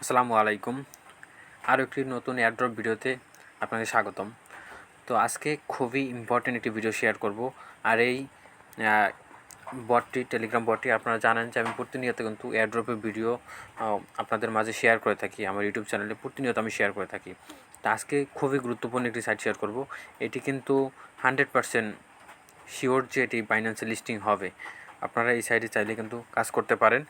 আসসালামু আলাইকুম। আরও একটি নতুন এয়ারড্রপ ভিডিওতে আপনাকে স্বাগতম। তো আজকে খুবই ইম্পর্টেন্ট একটি ভিডিও শেয়ার করব। আর এই বটটি, টেলিগ্রাম বটটি, আপনারা জানেন যে আমি প্রতিনিয়ত কিন্তু এয়ারড্রপের ভিডিও আপনাদের মাঝে শেয়ার করে থাকি। আমার ইউটিউব চ্যানেলে প্রতিনিয়ত আমি শেয়ার করে থাকি। তো আজকে খুবই গুরুত্বপূর্ণ একটি সাইট শেয়ার করব। এটি কিন্তু 100% শিওর যে এটি বাইন্যান্সে লিস্টিং হবে। আপনারা এই সাইটে চাইলে কিন্তু কাজ করতে পারেন।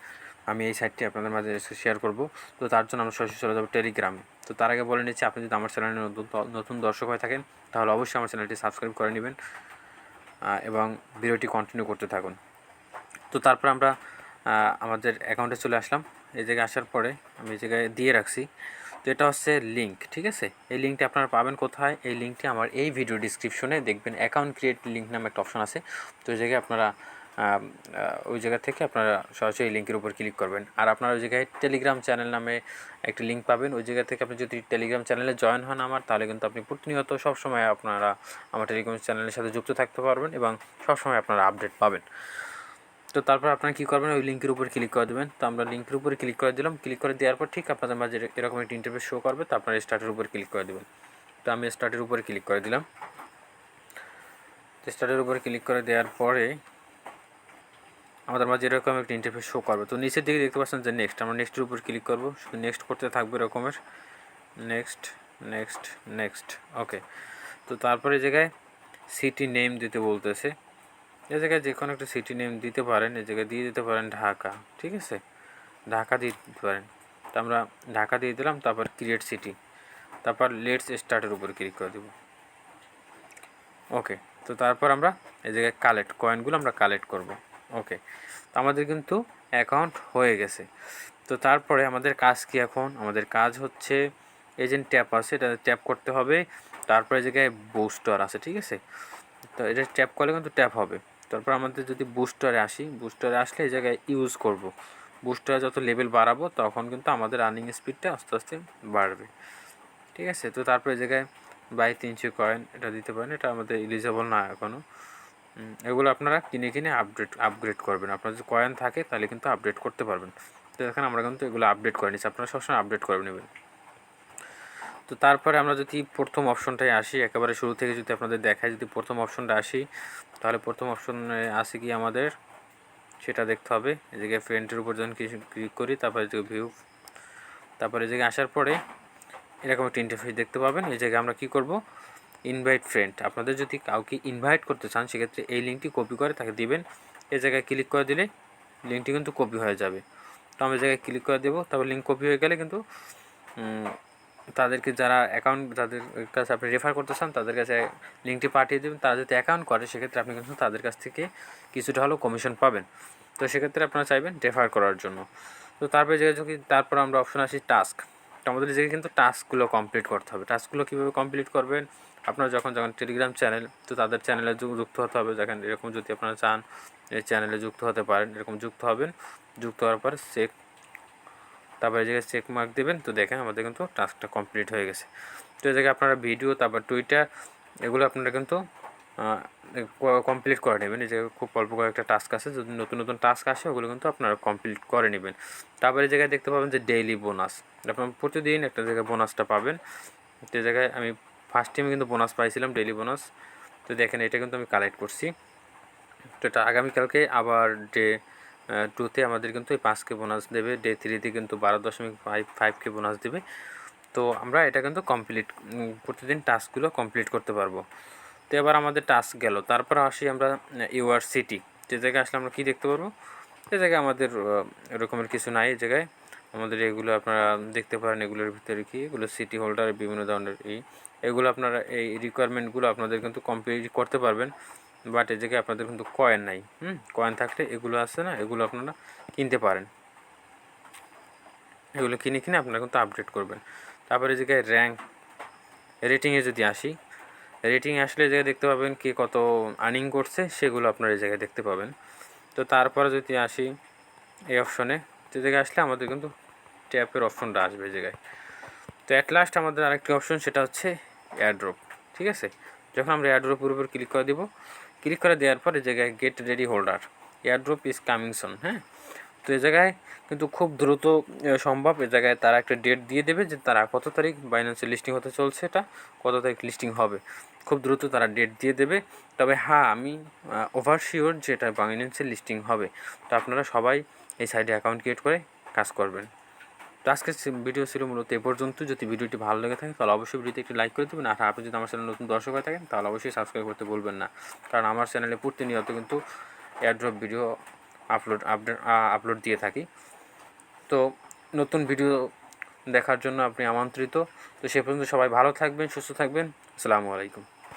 আমি এই সাইটটি আপনাদের মাঝে শেয়ার করব। তো তার জন্য আমরা সরাসরি চলে যাবো টেলিগ্রামে। তো তার আগে বলে নিচ্ছি, আপনি যদি আমার চ্যানেলে নতুন দর্শক হয়ে থাকেন তাহলে অবশ্যই আমার চ্যানেলটি সাবস্ক্রাইব করে নেবেন এবং ভিডিওটি কন্টিনিউ করতে থাকুন। তো তারপর আমরা আমাদের অ্যাকাউন্টে চলে আসলাম। এই জায়গায় আসার পরে আমি এই জায়গায় দিয়ে রাখছি। তো এটা হচ্ছে লিঙ্ক, ঠিক আছে। এই লিঙ্কটি আপনারা পাবেন কোথায়? এই লিঙ্কটি আমার এই ভিডিও ডিসক্রিপশনে দেখবেন অ্যাকাউন্ট ক্রিয়েট লিঙ্ক নামে একটা অপশন আছে। তো ওই জায়গায় আপনারা ওই জায়গা থেকে আপনারা সরাসরি এই লিঙ্কের উপর ক্লিক করবেন। আর আপনারা ওই জায়গায় টেলিগ্রাম চ্যানেল নামে একটি লিঙ্ক পাবেন। ওই জায়গা থেকে আপনি যদি টেলিগ্রাম চ্যানেলে জয়েন হন আমার, তাহলে কিন্তু আপনি প্রতিনিয়ত সবসময় আপনারা আমার টেলিগ্রাম চ্যানেলের সাথে যুক্ত থাকতে পারবেন এবং সবসময় আপনারা আপডেট পাবেন। তো তারপর আপনারা কী করবেন? ওই লিঙ্কের উপর ক্লিক করে দেবেন। তো আমরা লিঙ্কের উপরে ক্লিক করে দিলাম। ক্লিক করে দেওয়ার পর ঠিক আপনাদের মাঝে এরকম একটি ইন্টারফেস শো করবে। তো আপনারা স্টার্টের উপর ক্লিক করে দেবেন। তো আমি স্টার্টের উপরে ক্লিক করে দিলাম। তো স্টার্টের উপরে ক্লিক করে দেওয়ার পরে আমাদের মাঝে এরকম একটা ইন্টারফেস শো করবে। তো নিচের দিকে দেখতে পাচ্ছেন যে নেক্সট, আমরা নেক্সটের উপর ক্লিক করব। শুধু নেক্সট করতে থাকবে এরকমের, নেক্সট নেক্সট নেক্সট। ওকে। তো তারপরে এই জায়গায় সিটি নেম দিতে বলতেছে। এই জায়গায় যে কোনো একটা সিটি নেম দিতে পারেন। এই জায়গায় দিয়ে দিতে পারেন ঢাকা, ঠিক আছে, ঢাকা দিয়ে দিতে পারেন। তো আমরা ঢাকা দিয়ে দিলাম। তারপর ক্রিয়েট সিটি, তারপর লেটস স্টার্টের উপর ক্লিক করে দেব। ওকে। তো তারপর আমরা এই জায়গায় কালেক্ট কয়েনগুলো আমরা কালেক্ট করব। ওকে। তো আমাদের কিন্তু অ্যাকাউন্ট হয়ে গেছে। তো তারপরে আমাদের কাজ কি? এখন আমাদের কাজ হচ্ছে এজেন্ট ট্যাপ আছে, এটা ট্যাপ করতে হবে। তারপরে এই জায়গায় বুস্টার আছে, ঠিক আছে। তো এটা ট্যাপ করলে কিন্তু ট্যাপ হবে। তারপর আমাদের যদি বুস্টারে আসি, বুস্টারে আসলে এই জায়গায় ইউজ করব। বুস্টারে যত লেভেল বাড়াবো তখন কিন্তু আমাদের রানিং স্পিডটা আস্তে আস্তে বাড়বে, ঠিক আছে। তো তারপরে এই জায়গায় বাই 300 কয়েন এটা দিতে পারেন। এটা আমাদের এলিজেবল না এখনও। এগুলো আপনারা কিনে আপগ্রেড করবেন। আপনার যদি কয়েন থাকে তাহলে কিন্তু আপডেট করতে পারবেন। তো দেখেন আমরা কিন্তু এগুলো আপডেট করে নিচ্ছি, আপনারা সবসময় আপডেট করে নেবেন। তো তারপরে আমরা যদি প্রথম অপশনটায় আসি, একেবারে শুরু থেকে যদি আপনাদের দেখায়, যদি প্রথম অপশনটা আসি, তাহলে প্রথম অপশনে আসে কি আমাদের সেটা দেখতে হবে। এই জায়গায় ফ্রেন্ডের উপর যখন ক্লিক করি, তারপরে যে ভিউ, তারপরে এই জায়গায় আসার পরে এরকম একটা ইন্টারফেস দেখতে পাবেন। এই জায়গায় আমরা কী করব? Invite friend. আপনাদের যদি কাউকে ইনভাইট করতে চান সেক্ষেত্রে এই লিঙ্কটি কপি করে তাকে দিবেন। এই জায়গায় ক্লিক করে দিলে লিঙ্কটি কিন্তু কপি হয়ে যাবে। তো আমি জায়গায় ক্লিক করে দেবো। তারপর লিঙ্ক কপি হয়ে গেলে কিন্তু তাদেরকে যারা অ্যাকাউন্ট, যাদের কাছে আপনি রেফার করতে চান তাদের কাছে লিঙ্কটি পাঠিয়ে দেবেন। তারা যদি অ্যাকাউন্ট করে সেক্ষেত্রে আপনি কিন্তু তাদের কাছ থেকে কিছুটা হলেও কমিশন পাবেন। তো সেক্ষেত্রে আপনারা চাইবেন রেফার করার জন্য। তো তারপরে যে যদি তারপর আমরা অপশন আসি টাস্ক। তো আমাদের জায়গায় কিন্তু টাস্কগুলো কমপ্লিট করতে হবে। টাস্কগুলো কীভাবে কমপ্লিট করবেন? আপনারা যখন টেলিগ্রাম চ্যানেল, তো তাদের চ্যানেলে যুক্ত হতে হবে। দেখেন এরকম যদি আপনারা চান এই চ্যানেলে যুক্ত হতে পারেন, এরকম যুক্ত হবেন। যুক্ত হওয়ার পর চেক, তারপরে এই জায়গায় চেক মার্ক দেবেন। তো দেখেন আমাদের কিন্তু টাস্কটা কমপ্লিট হয়ে গেছে। তো এই জায়গায় আপনারা ভিডিও, তারপর টুইটার, এগুলো আপনারা কিন্তু কমপ্লিট করে নেবেন। এই জায়গায় খুব অল্প কয়েকটা টাস্ক আছে, যদি নতুন নতুন টাস্ক আসে ওগুলো কিন্তু আপনারা কমপ্লিট করে নেবেন। তারপরে এই জায়গায় দেখতে পাবেন যে ডেইলি বোনাস, আপনারা প্রতিদিন একটা জায়গায় বোনাসটা পাবেন। তো এই জায়গায় আমি ফার্স্ট টাইমে কিন্তু বোনাস পাইছিলাম, ডেইলি বোনাস। তো দেখেন এটা কিন্তু আমি কালেক্ট করছি। তো এটা আগামীকালকে আবার ডে 2তে আমাদের কিন্তু এই 5K বোনাস দেবে। ডে 3তে কিন্তু 12.55K বোনাস দেবে। তো আমরা এটা কিন্তু প্রতিদিন টাস্কগুলো কমপ্লিট করতে পারবো। তো এবার আমাদের টাস্ক গেল। তারপর আসি আমরা ইউআর সিটি, যে জায়গায় আসলে আমরা কী দেখতে পারবো? এই জায়গায় আমাদের এরকমের কিছু নাই। এই জায়গায় আমাদের এগুলো আপনারা দেখতে পারেন। এগুলোর ভিতরে কি, এগুলো সিটি হোল্ডার, বিভিন্ন ধরনের এগুলো আপনারা এই রিকোয়ারমেন্টগুলো আপনাদের কিন্তু কমপ্লিট করতে পারবেন। বাট এই জায়গায় আপনাদের কিন্তু কয়েন নাই। কয়েন থাকলে এগুলো আছে না, এগুলো আপনারা কিনতে পারেন। এগুলো কিনে আপনারা কিন্তু আপডেট করবেন। তারপরে এই জায়গায় রেটিংয়ে যদি আসি, রেটিংয়ে আসলে এই জায়গায় দেখতে পাবেন কে কত আর্নিং করছে, সেগুলো আপনারা এই জায়গায় দেখতে পাবেন। তো তারপরে যদি আসি এই অপশনে, যে জায়গায় আসলে আমাদের কিন্তু ট্যাপের অপশনটা আসবে এই জায়গায়। তো অ্যাট লাস্ট আমাদের আরেকটি অপশন, সেটা হচ্ছে এয়ারড্রপ, ঠিক আছে। যখন আমরা এয়ারড্রপের উপর ক্লিক করে দেবো, ক্লিক করে দেওয়ার পর এই জায়গায় get ready holder, airdrop is coming soon. হ্যাঁ, তো এ জায়গায় কিন্তু খুব দ্রুত সম্ভব। এ জায়গায় তারা একটা ডেট দিয়ে দেবে যে তারা কত তারিখ বাইন্যান্সে লিস্টিং হতে চলছে, এটা কত তারিখ লিস্টিং হবে, খুব দ্রুত তারা ডেট দিয়ে দেবে। তবে হ্যাঁ, আমি ওভারশিওর যে এটা বাইন্যান্সে লিস্টিং হবে। তো আপনারা সবাই এই সাইটে অ্যাকাউন্ট ক্রিয়েট করে কাজ করবেন। তো আজকের ভিডিও ছিল মূলত এ পর্যন্ত। যদি ভিডিওটি ভালো লেগে থাকে তাহলে অবশ্যই ভিডিওতে একটি লাইক করে দেবেন। আর আপনি যদি আমার চ্যানেলে নতুন দর্শক হয়ে থাকেন তাহলে অবশ্যই সাবস্ক্রাইব করতে ভুলবেন না, কারণ আমার চ্যানেলে প্রতিনিয়ত কিন্তু এয়ারড্রপ ভিডিও আপলোড দিয়ে থাকি। তো নতুন ভিডিও দেখার জন্য আপনি আমন্ত্রিত। তো সে পর্যন্ত সবাই ভালো থাকবেন, সুস্থ থাকবেন। আসসালামু আলাইকুম।